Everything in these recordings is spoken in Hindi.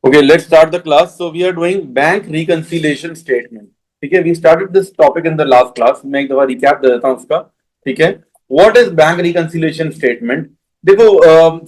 Okay, let's start the class. So we are doing bank reconciliation statement. ठीक है, we started this topic in the last class. मैं एक दफा recap दे देता हूँ उसका. ठीक है, what is bank reconciliation statement? देखो,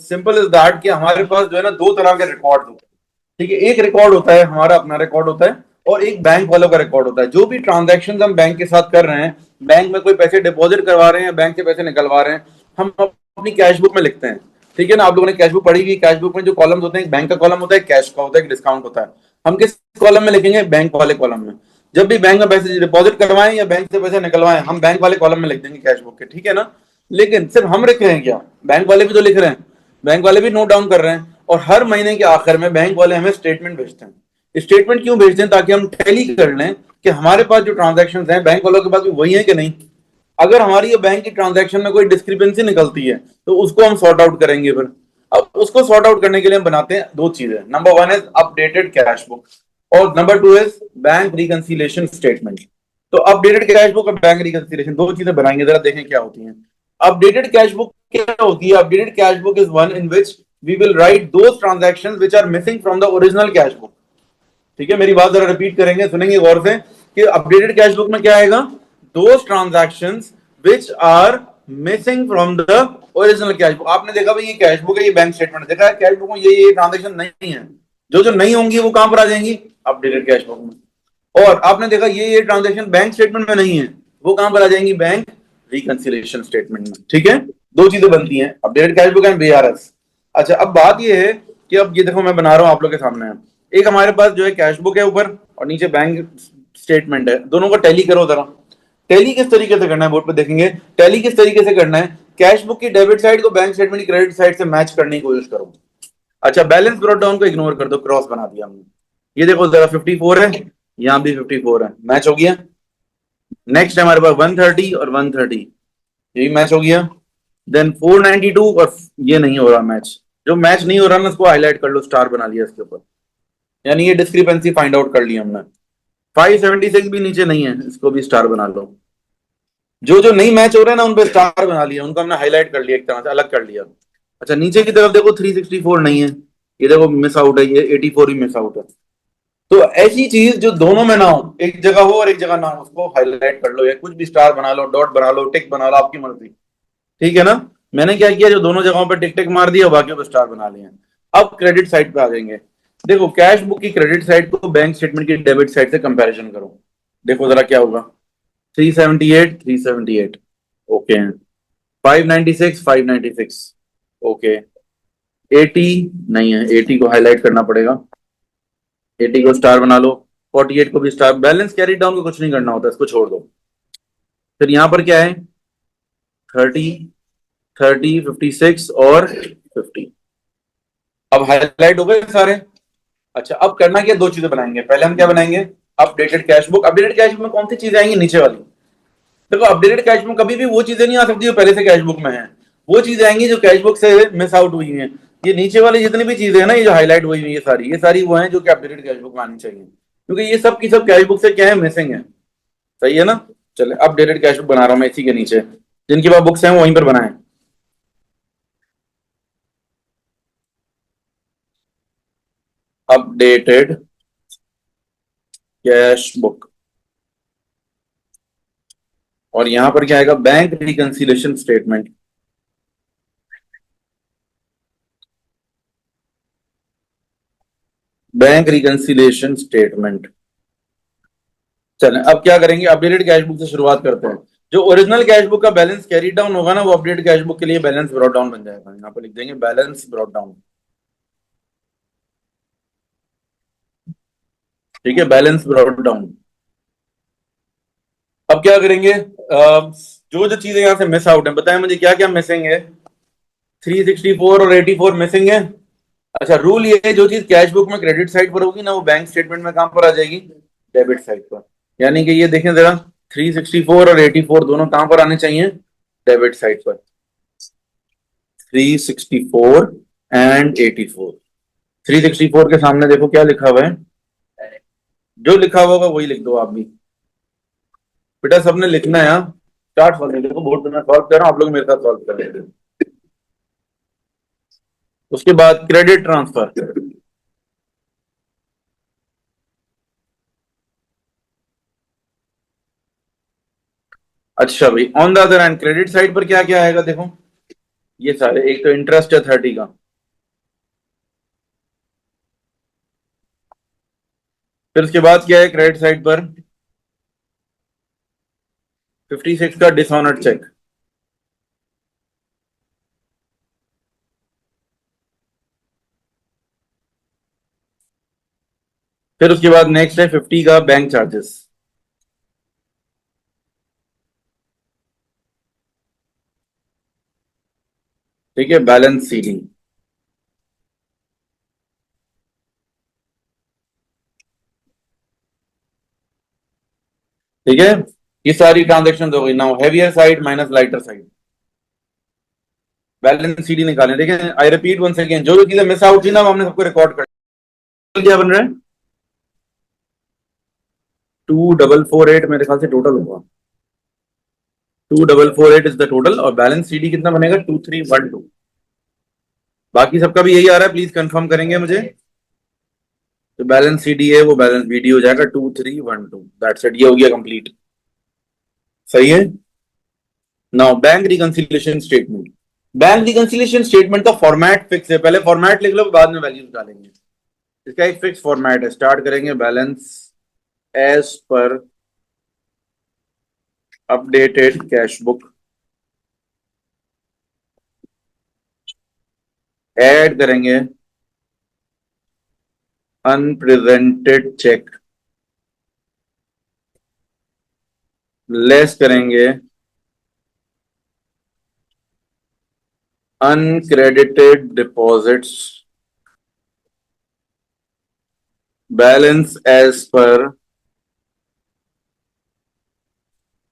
simple is that कि हमारे पास जो है ना दो तरह के रिकॉर्ड होते हैं. ठीक है, एक रिकॉर्ड होता है हमारा अपना रिकॉर्ड होता है और एक बैंक वालों का रिकॉर्ड होता है. जो भी ट्रांजैक्शन हम बैंक के साथ कर रहे हैं, बैंक में कोई पैसे डिपॉजिट करवा रहे हैं, बैंक से पैसे निकलवा रहे हैं, हम अपनी कैश बुक में लिखते हैं. ठीक है ना, आप लोगों ने कैश बुक पढ़ी हुई. कैश बुक में जो कॉलम होते हैं, बैंक का कॉलम होता है, कैश का होता है, डिस्काउंट होता है. हम किस कॉलम में लिखेंगे? बैंक वाले कॉलम में. जब भी बैंक में पैसे डिपॉजिट करवाएं या बैंक से पैसे निकलवाएं, हम बैंक वाले कॉलम में लिख देंगे कैश बुक के. ठीक है ना. लेकिन सिर्फ हम लिख रहे हैं क्या? बैंक वाले भी तो लिख रहे हैं, बैंक वाले भी नोट डाउन कर रहे हैं. और हर महीने के आखिर में बैंक वाले हमें स्टेटमेंट भेजते हैं. स्टेटमेंट क्यों भेजते हैं? ताकि हम टैली कर लें कि हमारे पास जो ट्रांजैक्शंस हैं बैंक वालों के पास भी वही है कि नहीं. अगर हमारी ये बैंक की ट्रांजैक्शन में कोई डिस्क्रिपेंसी निकलती है तो उसको हम सॉर्ट आउट करेंगे. फिर अब उसको सॉर्ट आउट करने के लिए हम बनाते हैं दो चीजें. Number one is updated cash book और number two is bank reconciliation statement. तो अपडेटेड कैश बुक और बैंक रिकंसिलिएशन दो चीजें बनाएंगे, जरा देखें क्या होती हैं. अपडेटेड कैश बुक क्या होती है? Updated cash book is one in which we will write those transactions which are missing from the original cash book. ठीक है, मेरी बात जरा रिपीट करेंगे, सुनेंगे गौर से कि अपडेटेड कैश बुक में क्या आएगा? Those transactions which are missing from the original cash book. आपने देखा भाई ये कैश बुक है, ये बैंक स्टेटमेंट देखा है, कैश बुक में ये ट्रांजैक्शन नहीं है. जो जो नहीं होंगी वो कहां पर आ जाएंगी? अपडेटेड कैश बुक में. और आपने देखा ये ट्रांजैक्शन बैंक स्टेटमेंट में नहीं है, वो कहां पर आ जाएंगी? बैंक रिकंसिलिएशन स्टेटमेंट में. ठीक है, दो चीजें बनती हैं, updated cash book and BRS. अच्छा, अब बात ये है कि अब ये देखो मैं बना रहा हूं आप लोग के सामने. एक हमारे पास जो है कैश बुक है ऊपर और नीचे बैंक स्टेटमेंट है. दोनों को टैली करो जरा. टैली किस तरीके से करना है बोर्ड पे देखेंगे. टैली किस तरीके से करना है? कैश बुक की डेबिट साइड को बैंक स्टेटमेंट की क्रेडिट साइड से मैच करने की कोशिश करो. अच्छा, बैलेंस ब्रॉट डाउन को इग्नोर कर दो, क्रॉस बना दिया हमने. ये देखो जरा 54 है, यहां भी 54 है, मैच हो गया. नेक्स्ट है हमारे पास 130 और 130, ये भी मैच हो गया. देन 492 और ये नहीं हो रहा मैच. जो मैच नहीं हो रहा ना उसको हाईलाइट कर लो, स्टार बना लिया इसके ऊपर, यानी ये डिस्क्रिपेंसी फाइंड आउट कर ली हमने. 576 भी नीचे नहीं है, इसको भी स्टार बना लो. जो जो नहीं मैच हो रहे हैं ना उन पे स्टार बना लिया, उनको हमने हाईलाइट कर लिया, एक तरह से अलग कर लिया. अच्छा, नीचे की तरफ देखो 364 नहीं है, ये देखो मिस आउट है, ये 84 ही मिस आउट है. तो ऐसी चीज जो दोनों में ना हो, एक जगह हो और एक जगह ना हो, उसको हाईलाइट कर लो, या कुछ भी स्टार बना लो, डॉट बना लो, टिक बना लो, आपकी मर्जी. ठीक है ना. मैंने क्या किया, जो दोनों जगहों पर टिक टिक मार दिया, बाकी पे स्टार बना लिए. अब क्रेडिट साइड पे आ जाएंगे. देखो, कैश बुक की क्रेडिट साइड को बैंक स्टेटमेंट की डेबिट साइड से कंपैरिजन करो. देखो जरा क्या होगा. 378 378 ओके. 596 596 ओके. 80 नहीं है, 80 को हाईलाइट करना पड़ेगा, 80 को स्टार बना लो. 48 को भी स्टार. बैलेंस कैरी डाउन को कुछ नहीं करना होता, इसको छोड़ दो. फिर यहां पर क्या है? 30 30 56 और 50. अब हाईलाइट हो गए सारे. अच्छा, अब करना क्या, दो चीजें बनाएंगे. पहले हम क्या बनाएंगे? Updated cash book. Updated cash book में कौन सी चीजें आएंगी? नीचे वाली. देखो, अपडेटेड कैश बुक कभी भी वो चीजें नहीं आ सकती जो पहले से कैश बुक में है. वो चीजें आएंगी जो कैश बुक से मिस आउट हुई हैं. ये नीचे वाली जितनी भी चीजें हैं ना, ये जो हाईलाइट हुई हुई, ये सारी वो हैं जो कि अपडेटेड कैश बुक में आनी चाहिए, क्योंकि ये सब की सब कैश बुक से क्या है, मिसिंग है. सही है ना. चले, अपडेटेड कैश बुक बना रहा हूं मैं इसी के नीचे. जिनके पास बुक्स हैं वो वहीं पर बनाए. Updated cash book. और यहां पर क्या आएगा? Bank reconciliation statement. Bank reconciliation statement. चलें, अब क्या करेंगे? अपडेटेड कैश बुक से शुरुआत करते हैं. जो ओरिजिनल कैश बुक का बैलेंस कैरी डाउन होगा ना, वो अपडेटेड कैश बुक के लिए बैलेंस ब्रॉट डाउन बन जाएगा. यहां पर लिख देंगे बैलेंस ब्रॉट डाउन. ठीक है, बैलेंस ब्रॉट डाउन. अब क्या करेंगे? जो जो चीजें यहां से मिस आउट है, बताएं मुझे क्या क्या मिसिंग है. 364 और 84 मिसिंग है. अच्छा, रूल ये है, जो चीज कैश बुक में क्रेडिट साइड पर होगी ना, वो बैंक स्टेटमेंट में कहां पर आ जाएगी? डेबिट साइड पर. यानी कि ये देखें जरा, 364 और 84 दोनों कहां पर आने चाहिए? डेबिट साइड पर. 364 एंड 84. 364 के सामने देखो क्या लिखा हुआ है. जो लिखा हुआ होगा वही लिख दो आप भी. बेटा सबने लिखना है. Start solving. देखो बोर्ड पे मैं सॉल्व कर रहा हूं, आप लोग मेरे साथ सॉल्व कर लेते हैं. उसके बाद क्रेडिट ट्रांसफर. अच्छा भाई, on the other hand credit side पर क्या क्या आएगा देखो, ये सारे, एक तो इंटरेस्ट है 30 का, फिर उसके बाद क्या है क्रेडिट साइड पर, 56 का डिसऑनर्ड चेक, फिर उसके बाद नेक्स्ट है 50 का बैंक चार्जेस। ठीक है, बैलेंस सीलिंग। ठीक है, ये सारी ट्रांजेक्शन हो गई। Now heavier side minus lighter side, balance CD निकालें। देखिए आई रिपीट वन सेकेंड, जो जो चीजें मिस आउट थी ना वो हमने सबको रिकॉर्ड कर, क्या बन रहा है, 2448 मेरे ख्याल से टोटल होगा, 2448 इज द टोटल, और बैलेंस सीडी कितना बनेगा, 2312। बाकी सबका भी यही आ रहा है, प्लीज कंफर्म करेंगे मुझे। तो बैलेंस सीडी है वो बैलेंस बीडी हो जाएगा 2312, दैट्स इट, ये हो गया कंप्लीट। सही है। Now bank reconciliation statement. Bank reconciliation statement का फॉर्मेट फिक्स है, पहले फॉर्मेट लिख लो बाद में वैल्यूज डालेंगे। इसका एक फिक्स फॉर्मेट है, स्टार्ट करेंगे balance as per updated cash book, add करेंगे अनप्रेजेंटेड चेक, लेस करेंगे uncredited deposits, balance as per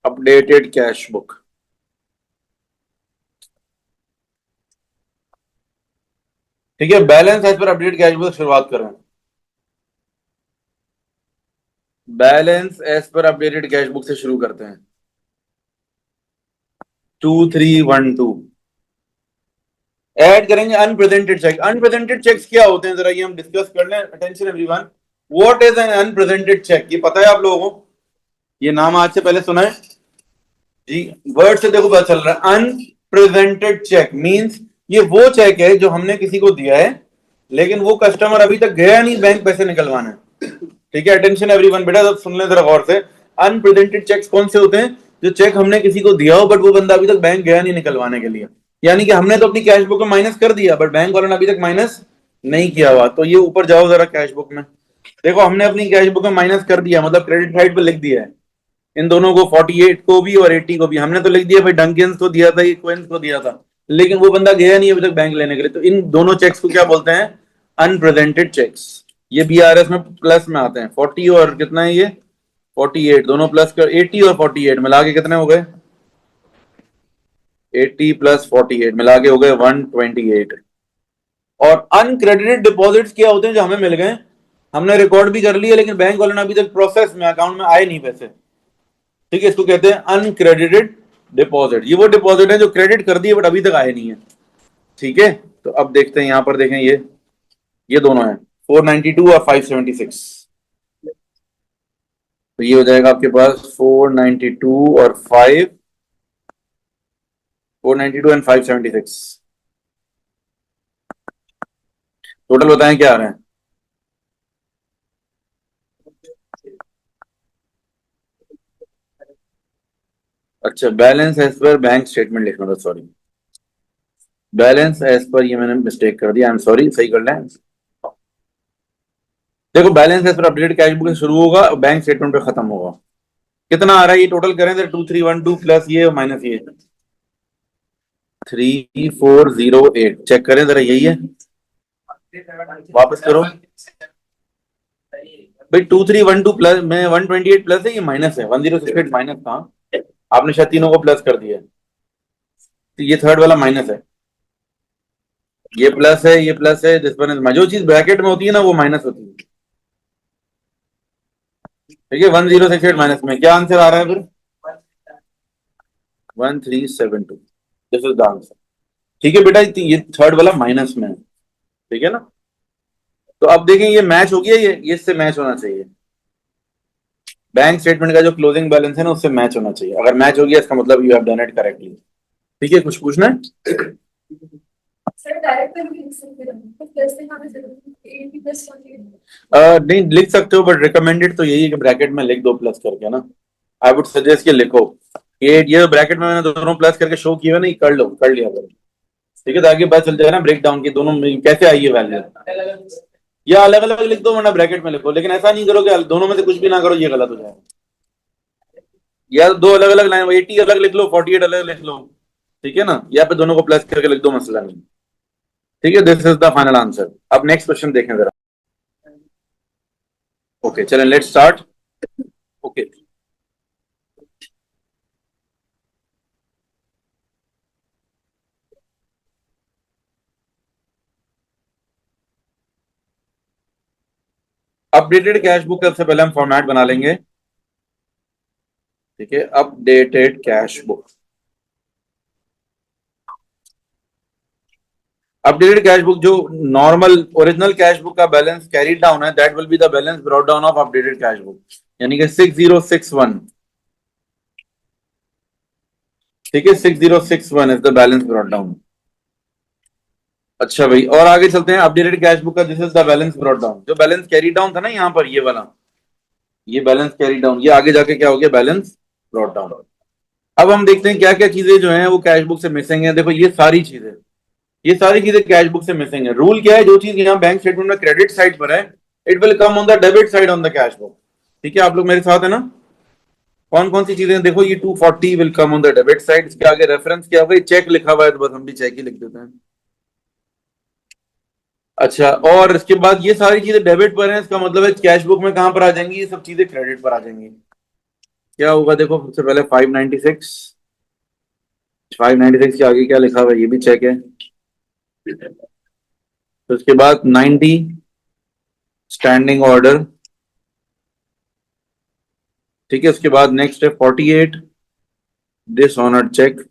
updated cash book. ठीक है, balance as per updated cash book से शुरुआत करें। Balance as per updated cash book से शुरू करते हैं, 2312। ऐड करेंगे अनप्रेजेंटेड चेक। अनप्रेजेंटेड चेक्स क्या होते हैं, जरा ये हम डिस्कस कर लें। Attention everyone, what is an unpresented cheque, ये पता है आप लोगों को, ये नाम आज से पहले सुना है जी? वर्ड से देखो पता चल रहा है, अनप्रेजेंटेड चेक मींस ये वो चेक है जो हमने किसी को दिया है लेकिन वो कस्टमर अभी तक गया नहीं बैंक पैसे निकलवाने। ठीक है, अटेंशन एवरीवन, बेटा सब सुन ले जरा गौर से। अनप्रेजेंटेड चेक्स कौन से होते हैं, जो चेक हमने किसी को दिया हो बट वो बंदा अभी तक बैंक गया नहीं निकलवाने के लिए, यानी कि हमने तो अपनी कैश बुक में माइनस कर दिया बट बैंक वालों ने अभी तक माइनस नहीं किया हुआ। तो ये ऊपर जाओ जरा कैश बुक में, देखो हमने अपनी कैश बुक में माइनस कर दिया, मतलब क्रेडिट साइड पे लिख दिया है इन दोनों को, 48 को भी और 80 को भी हमने तो लिख दिया भाई, डंकिंस को दिया था, इक्वेंस को दिया था, लेकिन वो बंदा गया नहीं अभी तक बैंक लेने के लिए। तो इन दोनों चेक्स को क्या बोलते हैं, अनप्रेजेंटेड चेक्स। ये बीआरएस में प्लस में आते हैं, 40 और कितना है ये, 48, दोनों प्लस कर, 80 और 48 मिला के कितने हो गए, 80 प्लस 48 मिला के हो गए 128। और अनक्रेडिटेड डिपॉजिट्स क्या होते हैं, जो हमें मिल गए, हमने रिकॉर्ड भी कर लिया लेकिन बैंक वालों ने अभी तक प्रोसेस में अकाउंट में आए नहीं पैसे। ठीक है, इसको कहते हैं अनक्रेडिटेड डिपॉजिट। ये वो डिपॉजिट है जो क्रेडिट कर दिए बट अभी तक आए नहीं है। ठीक है, तो अब देखते हैं यहां पर, देखें ये दोनों है 492 और 576। तो ये हो जाएगा आपके पास 492 और 492 एंड 576, टोटल बताएं क्या आ रहे हैं। अच्छा, बैलेंस एज पर बैंक स्टेटमेंट लिखना था, सॉरी, बैलेंस एज पर, ये मैंने मिस्टेक कर दिया, आई एम सॉरी, सही कर लें। देखो balance as per updated cash book से शुरू होगा और बैंक स्टेटमेंट पे खत्म होगा। कितना आ रहा है ये टोटल करें तो 2312 प्लस ये माइनस ये 3408, चेक करें जरा, यही है, वापस करो भाई, 2312 प्लस में 128 प्लस है, ये माइनस है, 1068 माइनस था, आपने शायद तीनों को प्लस कर दिया है, तो ये थर्ड वाला माइनस है, ये प्लस है, ये प्लस है, जिस पर जो चीज ब्रैकेट में होती है ना वो माइनस होती है। ठीक है, 1068 माइनस में क्या आंसर आ रहा है फिर, 1372, दिस इज द आंसर। ठीक है बेटा, ये थर्ड वाला माइनस में है, ठीक है ना। तो अब देखें ये मैच हो गया, ये इससे मैच होना चाहिए। बैंक स्टेटमेंट का जो क्लोजिंग बैलेंस है ना उससे मैच होना चाहिए। अगर मैच हो गया इसका मतलब you have done it correctly. ठीक है, कुछ पूछना है? सर डायरेक्ट भी लिख सकते हैं तो प्लस से हमें जरूरत 80 प्लस नहीं लिख सकते हो, बट रिकमेंडेड तो यही है कि ब्रैकेट में लिख दो प्लस करके ना। आई वुड सजेस्ट कि लिखो। ये ब्रैकेट में मैंने दोनों प्लस करके शो किया है ना, ये कर लो, कर लिया करो। ठीक है, ताकि पता चल जाए ना ब्रेक डाउन की दोनों में कैसे आई है वैल्यू। या अलग अलग लिख दो वरना ब्रैकेट में लिखो, लेकिन ऐसा नहीं करो कि दोनों में से कुछ भी ना करो, ये गलत हो जाएगा। या दो अलग अलग लाइन 80 अलग लिख लो, 48 अलग लिख लो। ठीक है ना, या फिर दोनों को प्लस करके लिख दो, मसला नहीं। ठीक है, this is the final answer. अब नेक्स्ट क्वेश्चन देखें जरा। ओके चलें, let's start. Okay, updated cash book सबसे पहले हम फॉर्मेट बना लेंगे। ठीक है, updated cash book. Updated cash book जो नॉर्मल ओरिजिनल कैश बुक का बैलेंस कैरी डाउन है, that will be the balance brought down of updated cash book, यानी कि 6061। ठीक है, 6061 is the balance brought down. अच्छा भाई, और आगे चलते हैं। अपडेटेड कैश बुक का this is the balance brought down. जो बैलेंस कैरी डाउन था ना यहाँ पर, ये वाला, ये बैलेंस कैरी डाउन, ये आगे जाके क्या हो गया, बैलेंस ब्रॉट डाउन। अब हम देखते हैं क्या क्या चीजें जो हैं वो कैश बुक से मिसिंग है। देखो ये सारी चीजें, ये सारी चीजें कैश बुक से मिसिंग है। रूल क्या है, जो चीज यहाँ बैंक स्टेटमेंट में क्रेडिट साइड पर है, it will come on the debit side on the cash book. ठीक है, आप लोग मेरे साथ है ना? कौन कौन सी चीजें, देखो ये 240 will come on the debit side. इसके आगे रेफरेंस क्या होगा, चेक लिखा हुआ है तो बस हम भी चेक ही लिख देते हैं। अच्छा, और इसके बाद ये सारी चीजें डेबिट पर हैं, इसका मतलब है कैश बुक में कहां पर आ जाएंगी, ये सब चीजें क्रेडिट पर आ जाएंगी। क्या होगा, देखो सबसे पहले 596, 596 के आगे क्या लिखा हुआ है ये भी चेक है। तो उसके बाद 90 स्टैंडिंग ऑर्डर। ठीक है, उसके बाद नेक्स्ट है 48 दिस ऑनर चेक।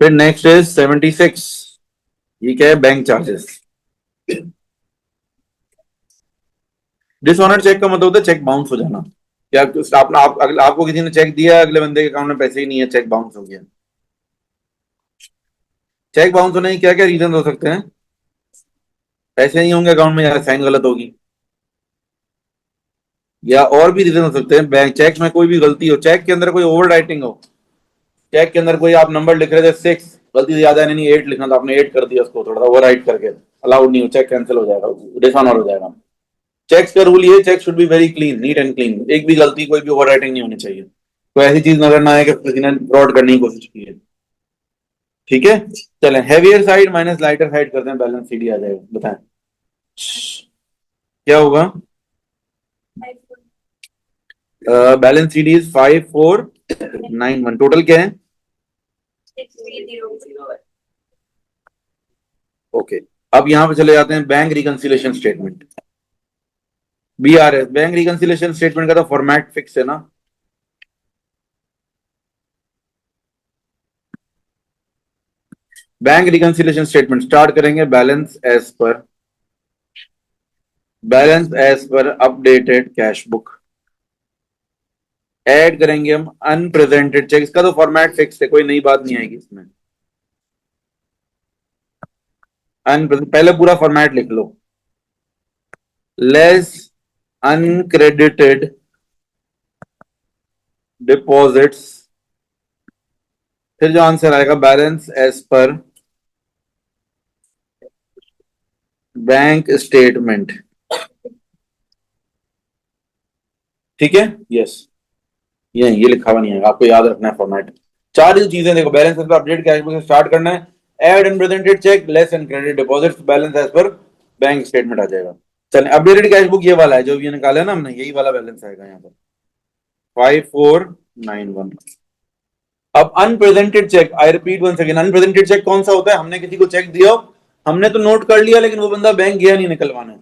फिर नेक्स्ट है 76, ये क्या है, bank charges. Dishonour cheque का मतलब होता है चेक बाउंस हो जाना। क्या आपको किसी ने चेक दिया, अगले बंदे के अकाउंट में पैसे ही नहीं है, चेक बाउंस हो गया। चेक बाउंस होने के क्या क्या रीजन हो सकते हैं? पैसे नहीं होंगे अकाउंट में, या साइन गलत होगी, या और भी रीजन हो सकते हैं। बैंक चेक में कोई भी गलती हो, चेक के अंदर कोई ओवर राइटिंग हो, चेक के अंदर कोई आप नंबर लिख रहे थे 6, गलती से याद है नहीं 8 लिखना था, आपने 8 कर दिया, उसको थोड़ा सा ओवर राइट करके, अलाउड नहीं हो, चेक कैंसिल हो जाएगा, डिसऑनर हो जाएगा। चेक्स का रूल ये, cheque should be very clean, neat and clean, एक भी गलती कोई भी ओवर राइटिंग नहीं होनी चाहिए, कोई ऐसी चीज नजर ना आए कि किसी ने फ्रॉड करने की कोशिश की है। ठीक है, चलें heavier side minus lighter side करते हैं, बैलेंस सीडी आ जाएगा, बताएं क्या होगा। बैलेंस सीडी इज 5491, टोटल क्या है? ओके, अब यहां पे चले जाते हैं bank reconciliation statement, BRS. Bank reconciliation statement का तो फॉर्मेट फिक्स है ना। बैंक रिकंसिलेशन स्टेटमेंट स्टार्ट करेंगे, balance as per updated cash book. Add करेंगे हम अनप्रेजेंटेड चेक, इसका तो फॉर्मेट फिक्स है, कोई नई बात नहीं आएगी इसमें। पहले पूरा फॉर्मेट लिख लो, लेस अनक्रेडिटेड डिपॉजिट्स, फिर जो आंसर आएगा बैलेंस एज पर बैंक स्टेटमेंट। ठीक है, यस, ये लिखा हुआ नहीं है, आपको याद रखना है फॉर्मेट। चार ही चीजें देखो, बैलेंस एज पर अपडेट कैश बुक से स्टार्ट करना है, add unpresented cheque, less uncredited deposits, balance as पर बैंक स्टेटमेंट आ जाएगा। चलिए, अपडेटेड कैश बुक ये वाला है जो भी निकाला है ना हमने, यही वाला बैलेंस आएगा यहाँ पर 5491। अब unpresented cheque, I repeat one second, unpresented cheque कौन सा होता है, हमने किसी को चेक दिया, हमने तो नोट कर लिया लेकिन वो बंदा बैंक गया नहीं निकलवाने,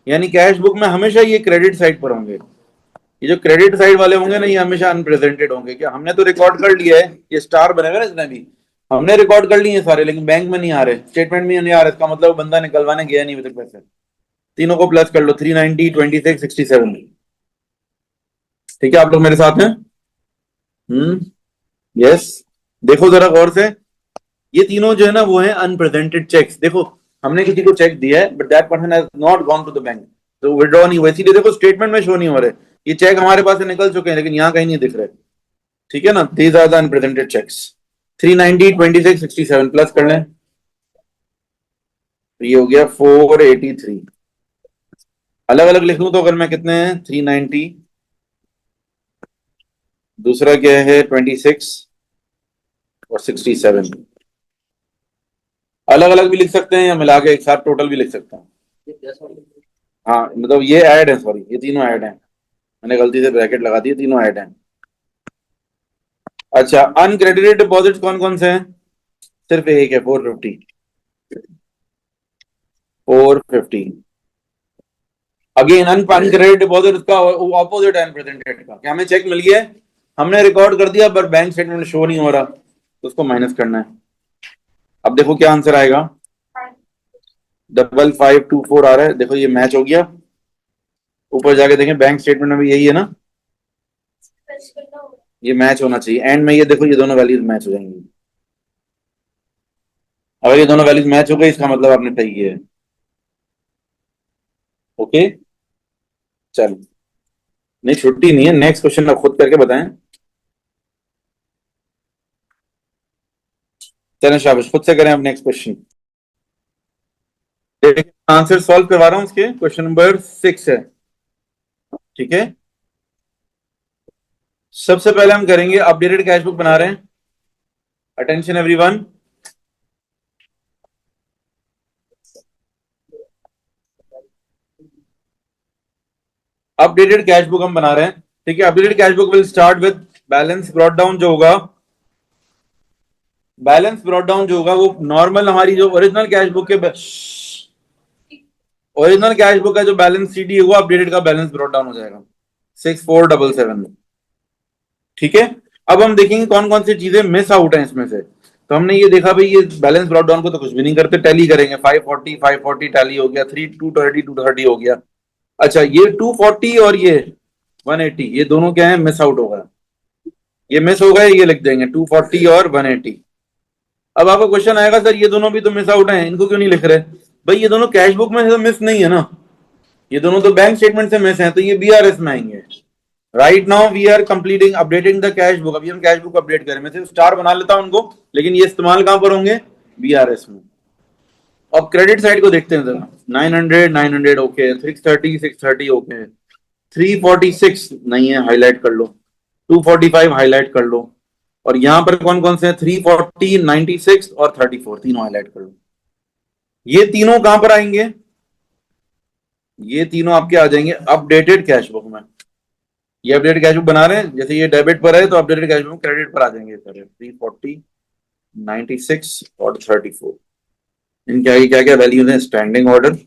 यानी कैश बुक में हमेशा ये क्रेडिट साइड पर होंगे। ये जो क्रेडिट साइड वाले होंगे ना, ये हमेशा अनप्रेजेंटेड होंगे। क्या हमने तो रिकॉर्ड कर लिया है, ये स्टार बनेगा ना इसमें भी, हमने रिकॉर्ड कर लिए सारे, लेकिन बैंक में नहीं आ रहे, स्टेटमेंट में नहीं आ रहे, इसका मतलब बंदा निकलवाने गया नहीं अभी तक पैसे। तीनों को प्लस कर लो, 390, 26, 67। ठीक है, आप लोग मेरे साथ हैं? यस। देखो जरा गौर से, ये तीनों जो है ना वो है अनप्रेजेंटेड चेक्स। देखो, हमने किसी को चेक दिया है but that person has not gone to the bank, तो विड्रॉ नहीं हुआ, इसीलिए देखो स्टेटमेंट में शो नहीं हो रहे। ये चेक हमारे पास से निकल चुके हैं लेकिन यहाँ कहीं नहीं दिख रहे। ठीक है ना, these are the unpresented cheques. 390, 26, 67 plus कर लें, तो ये हो गया 483। अलग अलग लिख लूं तो अगर मैं, कितने हैं, 390, दूसरा क्या है 26 और 67। अलग अलग भी लिख सकते हैं या मिला के एक साथ टोटल भी लिख सकते हैं। हाँ मतलब ये ऐड है, सॉरी ये तीनों ऐड हैं, मैंने गलती से ब्रैकेट लगा दी, तीनों ऐड हैं। अच्छा, अनक्रेडिटेड डिपॉजिट कौन कौन से हैं? सिर्फ एक है, 450। 450 अगेन अनक्रेडिटेड डिपॉजिट, उसका ऑपोजिट है अनप्रेजेंटेड का। क्या हमें चेक मिल गया है, हमने रिकॉर्ड कर दिया पर बैंक स्टेटमेंट शो नहीं हो रहा, तो उसको माइनस करना है। अब देखो क्या आंसर आएगा, 5524 आ रहा है। देखो ये मैच हो गया, ऊपर जाके देखें बैंक स्टेटमेंट में भी यही है ना, फ्रेश करना होगा। ये मैच होना चाहिए। एंड में ये देखो ये दोनों वैल्यूज मैच हो जाएंगी। अगर ये दोनों वैल्यूज मैच हो गई इसका मतलब आपने सही किया है। ओके, चलो, नहीं छुट्टी नहीं है, नेक्स्ट क्वेश्चन आप खुद करके बताएं। चलें शाबाश, खुद से करें अब नेक्स्ट क्वेश्चन। आंसर सॉल्व करवा रहा हूं उसके, क्वेश्चन नंबर 6 है। ठीक है, सबसे पहले हम करेंगे अपडेटेड कैश बुक बना रहे हैं। Attention everyone, updated cash book हम बना रहे हैं। ठीक है, updated cash book will start with balance brought down जो होगा, बैलेंस ब्रॉट डाउन जो होगा वो नॉर्मल हमारी जो ओरिजिनल कैश बुक के, ओरिजिनल कैश बुक का जो बैलेंस सीडी है वो अपडेटेड का बैलेंस ब्रॉट डाउन हो जाएगा 6477। ठीक है, अब हम देखेंगे कौन कौन सी चीजें मिस आउट हैं इसमें से। तो हमने ये देखा भाई ये बैलेंस ब्रॉट डाउन को तो कुछ भी नहीं करते, टैली करेंगे, 540 540 टैली हो गया, 230 230 हो गया। अच्छा, ये 240 और ये 180 ये दोनों क्या है, मिस आउट होगा, ये मिस हो गए, ये लिख देंगे 240 और 180। अब आपका क्वेश्चन आएगा सर ये दोनों भी तो मिस आउट हैं, इनको क्यों नहीं लिख रहे? भाई ये दोनों कैश बुक में से तो मिस नहीं है ना, ये दोनों तो बैंक स्टेटमेंट से मिस हैं, तो ये बीआरएस में आएंगे। Right now we are completing updating the cash book, अभी हम कैश बुक अपडेट करें, मैं सिर्फ स्टार बना लेता हूं उनको, लेकिन ये इस्तेमाल कहां पर होंगे, बीआरएस में। अब क्रेडिट साइड को देखते हैं जरा, 900 900 ओके, 630 630 ओके, 346 नहीं है, हाईलाइट कर लो, 245 हाईलाइट कर लो, और यहां पर कौन कौन से हैं, 340 96 और 34, तीनों हाईलाइट कर लो। ये तीनों कहां पर आएंगे, ये तीनों आपके आ जाएंगे अपडेटेड कैश बुक में। ये अपडेटेड कैश बुक बना रहे हैं, जैसे ये डेबिट पर है तो अपडेटेड कैश बुक क्रेडिट पर आ जाएंगे, 340 96 और 34। इनके आगे क्या क्या वैल्यूज हैं, स्टैंडिंग ऑर्डर,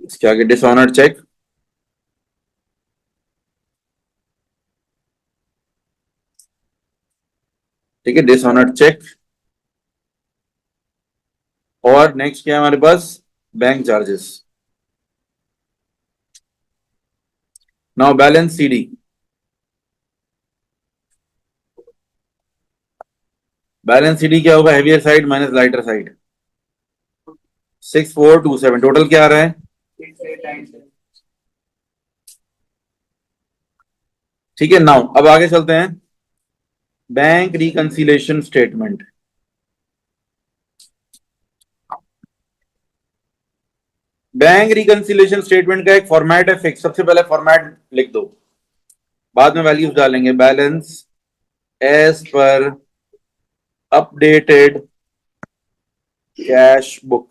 इसके आगे डिसऑनर्ड चेक, ठीक है, डिसऑनर्ड चेक, और नेक्स्ट क्या है हमारे पास, bank charges. Now balance CD, balance CD क्या होगा, heavier side minus lighter side, 6427, total क्या आ रहा है, ठीक है। नाउ अब आगे चलते हैं, bank reconciliation statement. Bank reconciliation statement का एक फॉर्मेट है फिक्स, सबसे पहले फॉर्मेट लिख दो, बाद में वैल्यूज डालेंगे, balance as per updated cash book,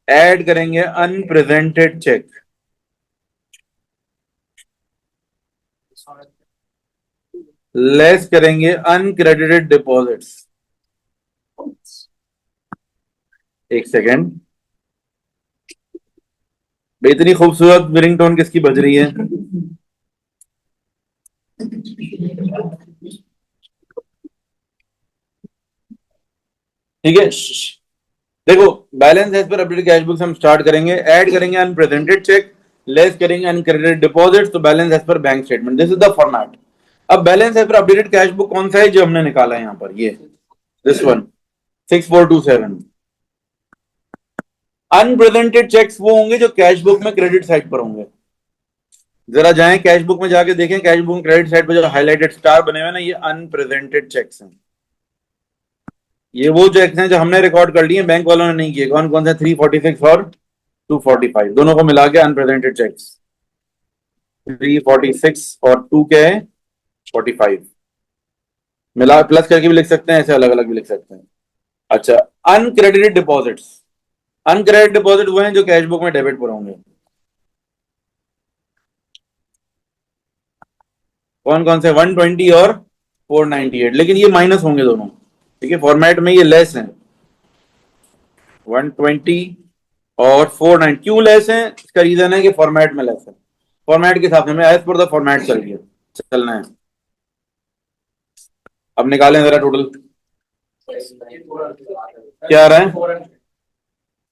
add करेंगे अनप्रेजेंटेड चेक, लेस करेंगे अनक्रेडिटेड डिपॉजिट्स। एक सेकेंड भाई, इतनी खूबसूरत रिंगटोन किसकी बज रही है? ठीक है। देखो balance as per updated cash book से हम स्टार्ट करेंगे, ऐड करेंगे अनप्रेजेंटेड चेक, लेस करेंगे अनक्रेडिटेड डिपॉजिट, तो बैलेंस एज पर bank statement, this is the format. अब balance as per updated cash book कौन सा है जो हमने निकाला है यहाँ पर, ये दिस वन 6427। अनप्रेजेंटेड चेक्स वो होंगे जो कैश बुक में क्रेडिट साइड पर होंगे। जरा जाएं कैश बुक में जाके देखें, कैश बुक में क्रेडिट साइड पर जो हाईलाइटेड स्टार बने हुए ना, ये अनप्रेजेंटेड चेक्स हैं। ये वो चेक्स हैं जो हमने रिकॉर्ड कर लिए, बैंक वालों ने नहीं किए। कौन कौन से? 346 और 245, दोनों को मिला के अनप्रेजेंटेड चेक्स। 346 और 2 क्या है? 45 मिला, प्लस करके भी लिख सकते हैं, ऐसे अलग अलग भी लिख सकते हैं। अच्छा, अनक्रेडिटेड डिपॉजिट्स, अनक्रेडिटेड डिपॉजिट वो हैं जो कैश बुक में डेबिट पर होंगे। कौन कौन से? 120 और 498, लेकिन ये माइनस होंगे दोनों, ठीक है, फॉर्मेट में ये लेस हैं। 120 और 490 क्यों लेस है? इसका रीजन है कि फॉर्मेट में लेस है। फॉर्मेट के हिसाब से हमें एज पर द फॉर्मेट चलना है। अब निकालें जरा टोटल क्या आ रहा है?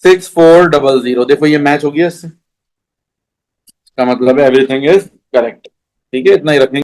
6400। देखो ये मैच हो गया इससे, इसका मतलब है एवरीथिंग इज करेक्ट। ठीक है, इतना ही रखेंगे।